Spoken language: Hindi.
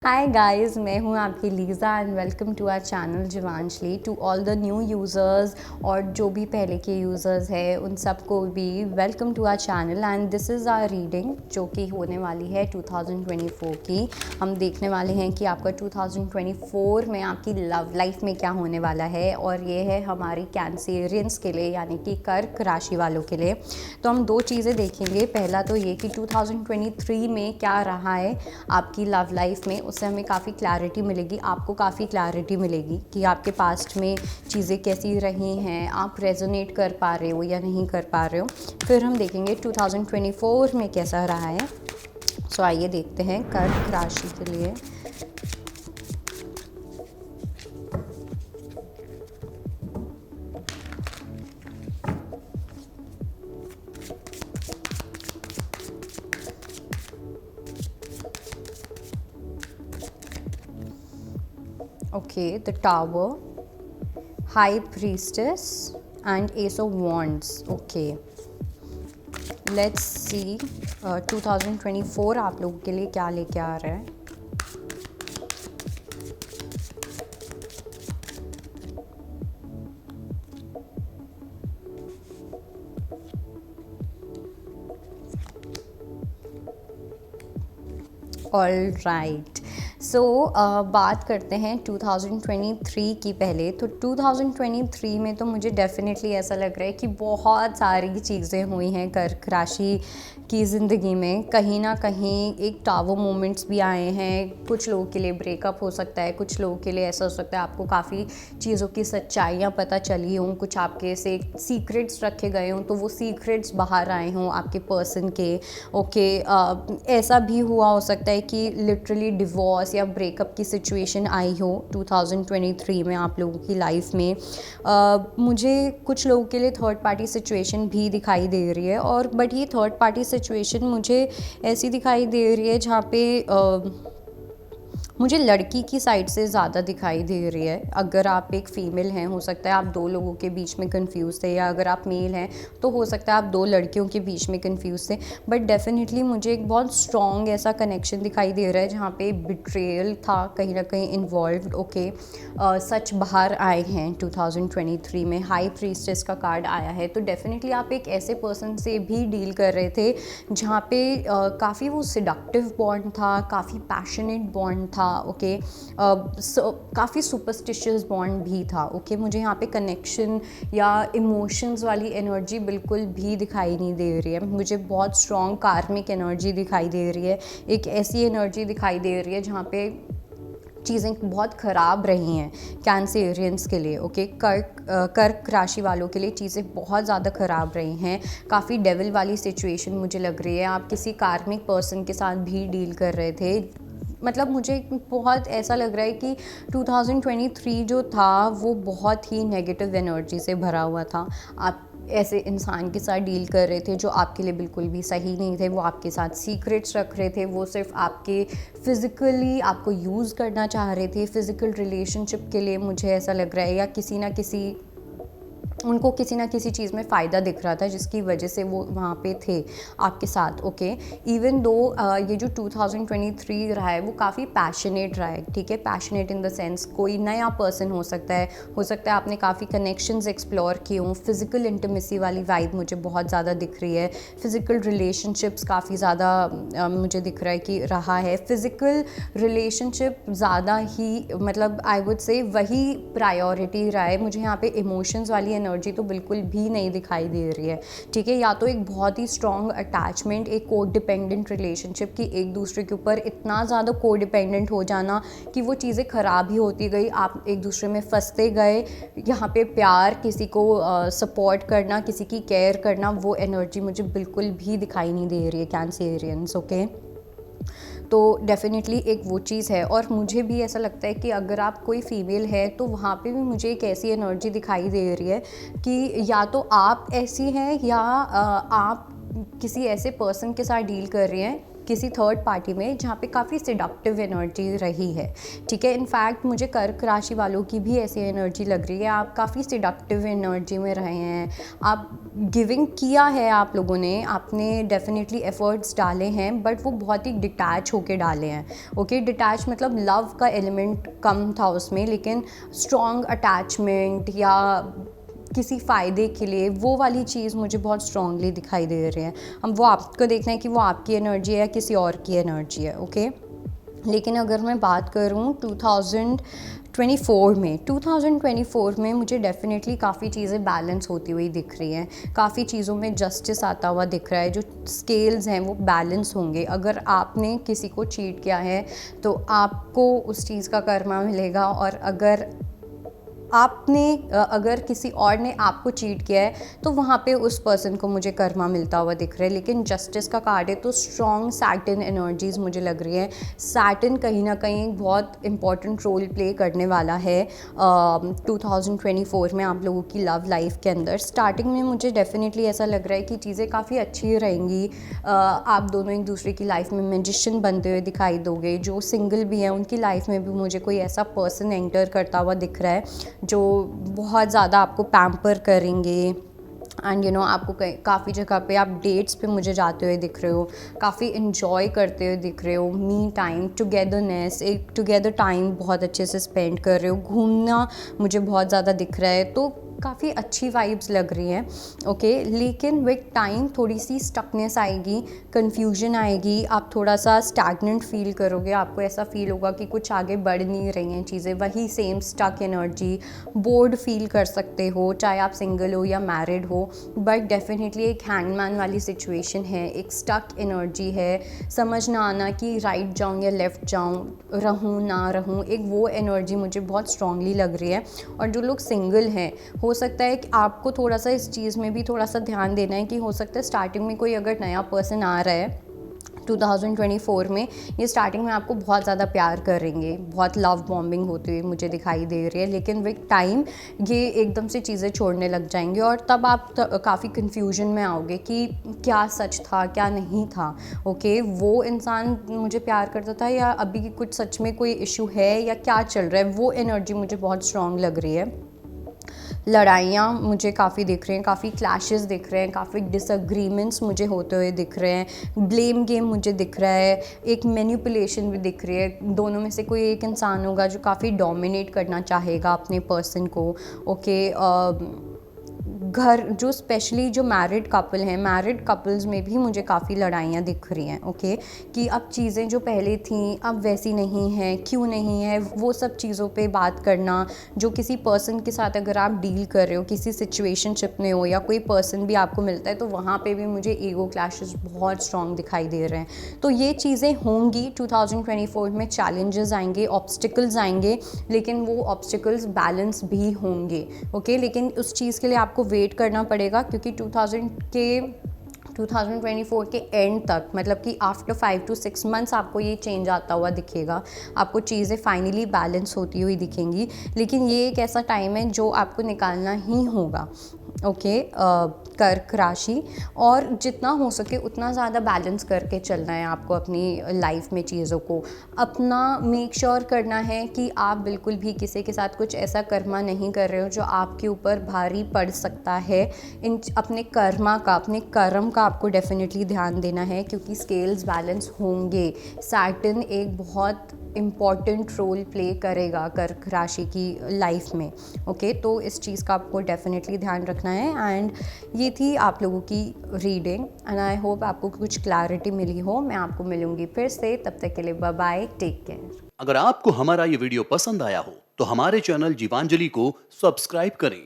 हाय गाइस, मैं हूं आपकी Liza and welcome to our channel जीवांशली। To all the new users और जो भी पहले के यूज़र्स हैं उन सबको भी welcome to our channel. And this is our reading जो कि होने वाली है 2024 की। हम देखने वाले हैं कि आपका 2024 में आपकी लव लाइफ में क्या होने वाला है, और ये है हमारी कैंसेरियंस के लिए यानी कि कर्क राशि वालों के लिए। तो हम दो चीज़ें देखेंगे। पहला तो ये कि 2023 में क्या रहा है आपकी लव लाइफ में, उससे हमें काफ़ी क्लैरिटी मिलेगी, आपको काफ़ी क्लैरिटी मिलेगी कि आपके पास्ट में चीज़ें कैसी रही हैं, आप रेजोनेट कर पा रहे हो या नहीं कर पा रहे हो। फिर हम देखेंगे 2024 में कैसा रहा है। सो आइए देखते हैं कर्क राशि के लिए। Okay, the Tower, High Priestess and Ace of Wands. Okay, let's see 2024 आप लोगों के लिए क्या लेके आ रहा है। ऑल राइट, सो बात करते हैं 2023 की। पहले तो 2023 में तो मुझे डेफिनेटली ऐसा लग रहा है कि बहुत सारी चीज़ें हुई हैं कर्क राशि की ज़िंदगी में। कहीं ना कहीं एक टावर मोमेंट्स भी आए हैं। कुछ लोगों के लिए ब्रेकअप हो सकता है, कुछ लोगों के लिए ऐसा हो सकता है आपको काफ़ी चीज़ों की सच्चाइयाँ पता चली हों, कुछ आपके से सीक्रेट्स रखे गए हों तो वो सीक्रेट्स बाहर आए हों आपके पर्सन के। ओके, ऐसा भी हुआ हो सकता है कि लिटरली डिवोर्स या ब्रेकअप की सिचुएशन आई हो 2023 में आप लोगों की लाइफ में। मुझे कुछ लोगों के लिए थर्ड पार्टी सिचुएशन भी दिखाई दे रही है, और बट ये थर्ड पार्टी सिचुएशन मुझे ऐसी दिखाई दे रही है जहाँ पे मुझे लड़की की साइड से ज़्यादा दिखाई दे रही है। अगर आप एक फ़ीमेल हैं, हो सकता है आप दो लोगों के बीच में कंफ्यूज थे, या अगर आप मेल हैं तो हो सकता है आप दो लड़कियों के बीच में कंफ्यूज थे। बट डेफिनेटली मुझे एक बहुत स्ट्रॉन्ग ऐसा कनेक्शन दिखाई दे रहा है जहाँ पे बिट्रेयल था कहीं ना कहीं इन्वॉल्व। ओके, सच बाहर आए हैं 2023 में। हाई प्रीस्टेस का कार्ड आया है, तो डेफिनेटली आप एक ऐसे पर्सन से भी डील कर रहे थे जहाँ पे काफ़ी वो सिडक्टिव बॉन्ड था, काफ़ी पैशनेट बॉन्ड था। ओके, काफ़ी सुपरस्टिशियस बॉन्ड भी था। ओके, मुझे यहाँ पे कनेक्शन या इमोशंस वाली एनर्जी बिल्कुल भी दिखाई नहीं दे रही है। मुझे बहुत स्ट्रॉन्ग कार्मिक एनर्जी दिखाई दे रही है। एक ऐसी एनर्जी दिखाई दे रही है जहाँ पे चीज़ें बहुत ख़राब रही हैं कैंसेरियंस के लिए। ओके, कर्क राशि वालों के लिए चीज़ें बहुत ज़्यादा ख़राब रही हैं। काफ़ी डेविल वाली सिचुएशन मुझे लग रही है। आप किसी कार्मिक पर्सन के साथ भी डील कर रहे थे। मतलब मुझे बहुत ऐसा लग रहा है कि 2023 जो था वो बहुत ही नेगेटिव एनर्जी से भरा हुआ था। आप ऐसे इंसान के साथ डील कर रहे थे जो आपके लिए बिल्कुल भी सही नहीं थे। वो आपके साथ सीक्रेट्स रख रहे थे, वो सिर्फ आपके फ़िज़िकली आपको यूज़ करना चाह रहे थे फ़िज़िकल रिलेशनशिप के लिए, मुझे ऐसा लग रहा है। या उनको किसी ना किसी चीज़ में फ़ायदा दिख रहा था जिसकी वजह से वो वहाँ पे थे आपके साथ। ओके, इवन दो ये जो 2023 रहा है वो काफ़ी पैशनेट रहा है। ठीक है, पैशनेट इन द सेंस कोई नया पर्सन हो सकता है, आपने काफ़ी कनेक्शंस एक्सप्लोर किए हों। फिज़िकल इंटीमेसी वाली वाइब मुझे बहुत ज़्यादा दिख रही है। फ़िज़िकल रिलेशनशिप्स काफ़ी ज़्यादा मुझे दिख रहा है कि रहा है। फ़िज़िकल रिलेशनशिप ज़्यादा ही मतलब आई वुड से वही प्रायोरिटी रहा है। मुझे यहाँ पे इमोशंस वाली एनर्जी तो बिल्कुल भी नहीं दिखाई दे रही है। ठीक है, या तो एक बहुत ही स्ट्रॉन्ग अटैचमेंट, एक को डिपेंडेंट रिलेशनशिप की एक दूसरे के ऊपर इतना ज़्यादा को डिपेंडेंट हो जाना कि वो चीज़ें ख़राब ही होती गई, आप एक दूसरे में फंसते गए। यहाँ पे प्यार, किसी को सपोर्ट करना, किसी की केयर करना, वो एनर्जी मुझे बिल्कुल भी दिखाई नहीं दे रही है कैंसेरियंस। ओके, तो डेफ़िनेटली एक वो चीज़ है। और मुझे भी ऐसा लगता है कि अगर आप कोई फ़ीमेल है तो वहाँ पे भी मुझे एक ऐसी एनर्जी दिखाई दे रही है कि या तो आप ऐसी हैं या आप किसी ऐसे पर्सन के साथ डील कर रही हैं किसी थर्ड पार्टी में जहाँ पे काफ़ी सिडक्टिव एनर्जी रही है, ठीक है। इनफैक्ट मुझे कर्क राशि वालों की भी ऐसी एनर्जी लग रही है, आप काफ़ी सिडक्टिव एनर्जी में रहे हैं, आप गिविंग किया है, आप लोगों ने, आपने डेफिनेटली एफर्ट्स डाले हैं, बट वो बहुत ही डिटैच होके डाले हैं, ओके। डिटैच मतलब लव का एलिमेंट कम था उसमें, लेकिन स्ट्रॉन्ग अटैचमेंट या किसी फ़ायदे के लिए वो वाली चीज़ मुझे बहुत स्ट्रांगली दिखाई दे रही है। अब वो आपको देखना है कि वो आपकी एनर्जी है या किसी और की एनर्जी है, ओके। लेकिन अगर मैं बात करूँ 2024 में मुझे डेफिनेटली काफ़ी चीज़ें बैलेंस होती हुई दिख रही हैं, काफ़ी चीज़ों में जस्टिस आता हुआ दिख रहा है, जो स्केल्स हैं वो बैलेंस होंगे। अगर आपने किसी को चीट किया है तो आपको उस चीज़ का कर्मा मिलेगा, और अगर किसी और ने आपको चीट किया है तो वहाँ पे उस पर्सन को मुझे कर्मा मिलता हुआ दिख रहा है। लेकिन जस्टिस का कार्ड है तो स्ट्रॉन्ग सैटर्न एनर्जीज़ मुझे लग रही है। सैटर्न कहीं ना कहीं बहुत इंपॉर्टेंट रोल प्ले करने वाला है 2024 में आप लोगों की लव लाइफ के अंदर। स्टार्टिंग में मुझे डेफिनेटली ऐसा लग रहा है कि चीज़ें काफ़ी अच्छी रहेंगी, आप दोनों एक दूसरे की लाइफ में मैजिशियन बनते हुए दिखाई दोगे। जो सिंगल भी हैं उनकी लाइफ में भी मुझे कोई ऐसा पर्सन एंटर करता हुआ दिख रहा है जो बहुत ज़्यादा आपको पैम्पर करेंगे, एंड आपको काफ़ी जगह पे आप डेट्स पे मुझे जाते हुए दिख रहे हो, काफ़ी इन्जॉय करते हुए दिख रहे हो, मी टाइम, टुगेदरनेस, एक टुगेदर टाइम बहुत अच्छे से स्पेंड कर रहे हो, घूमना मुझे बहुत ज़्यादा दिख रहा है, तो काफ़ी अच्छी वाइब्स लग रही हैं, ओके। लेकिन विद टाइम थोड़ी सी स्टकनेस आएगी, कन्फ्यूजन आएगी, आप थोड़ा सा स्टैग्नेंट फील करोगे, आपको ऐसा फील होगा कि कुछ आगे बढ़ नहीं रही हैं चीज़ें, वही same stuck energy, bored feel कर सकते हो, चाहे आप सिंगल हो या मैरिड हो। बट डेफिनेटली एक हैंगमैन वाली सिचुएशन है, एक स्टक एनर्जी है, समझ ना आना कि राइट जाऊँ या लेफ़्ट जाऊँ, रहूँ ना रहूँ, एक वो एनर्जी मुझे बहुत स्ट्रांगली लग रही है। और जो लोग सिंगल हैं, हो सकता है कि आपको थोड़ा सा इस चीज़ में भी थोड़ा सा ध्यान देना है कि हो सकता है स्टार्टिंग में कोई अगर नया पर्सन आ रहा है 2024 में, ये स्टार्टिंग में आपको बहुत ज़्यादा प्यार करेंगे, बहुत लव बॉम्बिंग होती हुई मुझे दिखाई दे रही है। लेकिन विद टाइम ये एकदम से चीज़ें छोड़ने लग जाएंगे, और तब आप काफ़ी कन्फ्यूजन में आओगे कि क्या सच था क्या नहीं था, ओके। वो इंसान मुझे प्यार करता था या अभी कुछ सच में कोई इशू है या क्या चल रहा है, वो एनर्जी मुझे बहुत स्ट्रॉन्ग लग रही है। लड़ाइयाँ मुझे काफ़ी दिख रही हैं, काफ़ी क्लैशेस दिख रहे हैं, काफ़ी डिसएग्रीमेंट्स मुझे होते हुए दिख रहे हैं, ब्लेम गेम मुझे दिख रहा है, एक मैनिपुलेशन भी दिख रही है। दोनों में से कोई एक इंसान होगा जो काफ़ी डोमिनेट करना चाहेगा अपने पर्सन को, ओके। घर जो स्पेशली जो मैरिड कपल हैं, मैरिड कपल्स में भी मुझे काफ़ी लड़ाइयाँ दिख रही हैं, ओके। कि अब चीज़ें जो पहले थीं अब वैसी नहीं हैं, क्यों नहीं है, वो सब चीज़ों पे बात करना। जो किसी पर्सन के साथ अगर आप डील कर रहे हो, किसी सिचुएशनशिप में हो या कोई पर्सन भी आपको मिलता है, तो वहाँ पे भी मुझे ईगो क्लैशेस बहुत स्ट्रॉन्ग दिखाई दे रहे हैं। तो ये चीज़ें होंगी 2024 में, चैलेंजेस आएंगे, ऑब्स्टिकल्स आएंगे, लेकिन वो ऑब्स्टिकल्स बैलेंस भी होंगे, ओके। लेकिन उस चीज़ के लिए आपको वेट करना पड़ेगा, क्योंकि 2024 के एंड तक, मतलब कि आफ्टर 5 to 6 मंथ्स आपको ये चेंज आता हुआ दिखेगा, आपको चीज़ें फाइनली बैलेंस होती हुई दिखेंगी। लेकिन ये एक ऐसा टाइम है जो आपको निकालना ही होगा, ओके। कर्क राशि, और जितना हो सके उतना ज़्यादा बैलेंस करके चलना है आपको अपनी लाइफ में चीज़ों को। अपना मेक श्योर करना है कि आप बिल्कुल भी किसी के साथ कुछ ऐसा कर्मा नहीं कर रहे हो जो आपके ऊपर भारी पड़ सकता है। अपने कर्मा का, अपने कर्म का आपको डेफिनेटली ध्यान देना है, क्योंकि स्केल्स बैलेंस होंगे। सैटर्न एक बहुत इम्पॉर्टेंट रोल प्ले करेगा कर्क राशि की लाइफ में, ओके। तो इस चीज़ का आपको डेफिनेटली ध्यान रखना है। एंड ये थी आप लोगों की रीडिंग, एंड आई होप आपको कुछ क्लैरिटी मिली हो। मैं आपको मिलूंगी फिर से, तब तक के लिए बाय बाय, टेक केयर। अगर आपको हमारा ये वीडियो पसंद आया हो तो हमारे चैनल जीवांजलि को सब्सक्राइब करें